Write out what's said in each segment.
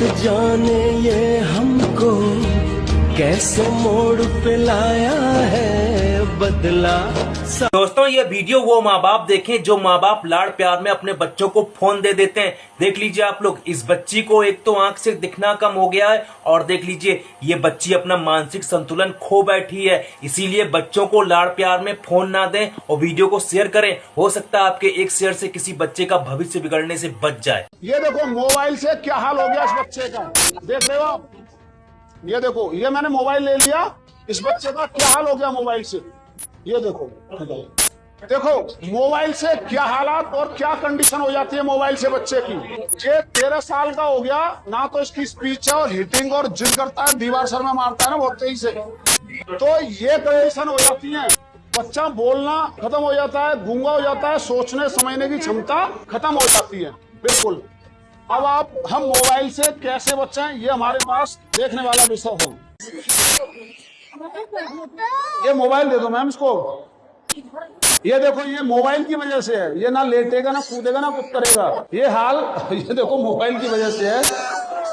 वक्त जाने ये हमको कैसे मोड़ पे लाया है बदला। दोस्तों ये वीडियो वो माँ बाप देखें जो माँ बाप लाड़ प्यार में अपने बच्चों को फोन दे देते हैं। देख लीजिए आप लोग, इस बच्ची को एक तो आंख से दिखना कम हो गया है और देख लीजिए ये बच्ची अपना मानसिक संतुलन खो बैठी है। इसीलिए बच्चों को लाड़ प्यार में फोन ना दें और वीडियो को शेयर करें। हो सकता है आपके एक शेयर से किसी बच्चे का भविष्य बिगड़ने से बच जाए। ये देखो मोबाइल से क्या हाल हो गया इस बच्चे का, देख रहे हो आप। ये देखो, ये मैंने मोबाइल ले लिया, इस बच्चे का क्या हाल हो गया मोबाइल से। ये देखो देखो मोबाइल से क्या हालात और क्या कंडीशन हो जाती है मोबाइल से बच्चे की। ये 13 साल का हो गया ना, तो इसकी स्पीच है और हिटिंग और जिद करता है, दीवार सर में मारता है ना बहुत तेजी से। तो ये कंडीशन हो जाती है, बच्चा बोलना खत्म हो जाता है, गूंगा हो जाता है, सोचने समझने की क्षमता खत्म हो जाती है बिल्कुल। अब हम मोबाइल से कैसे बचाएं, ये हमारे पास देखने वाला विषय है। ये मोबाइल दे दो मैम इसको। ये देखो ये मोबाइल की वजह से है, ये ना लेटेगा ना कूदेगा ना कुछ करेगा, ये हाल ये देखो मोबाइल की वजह से है।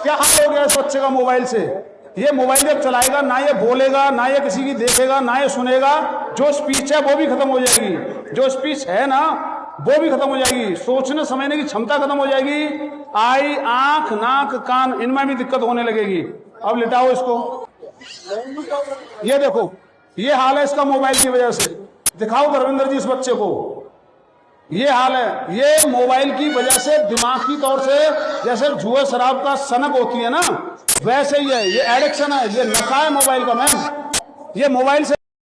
क्या हाल हो गया इस बच्चे का मोबाइल से। ये मोबाइल जब चलाएगा ना ये बोलेगा, ना ये किसी की देखेगा, ना ये सुनेगा, जो स्पीच है वो भी खत्म हो जाएगी, जो स्पीच है ना वो भी खत्म हो जाएगी, सोचने समझने की क्षमता खत्म हो जाएगी, आई आंख नाक कान इनमें भी दिक्कत होने लगेगी। अब लिटाओ इसको। ये देखो ये हाल है इसका मोबाइल की वजह से। दिखाओ धर्मेंद्र जी इस बच्चे को, ये हाल है। ये मोबाइल की वजह से दिमागी तौर से जैसे जुए शराब का सनक होती है ना, वैसे ही है, ये एडिक्शन है, ये नशा है मोबाइल का मैम। ये मोबाइल से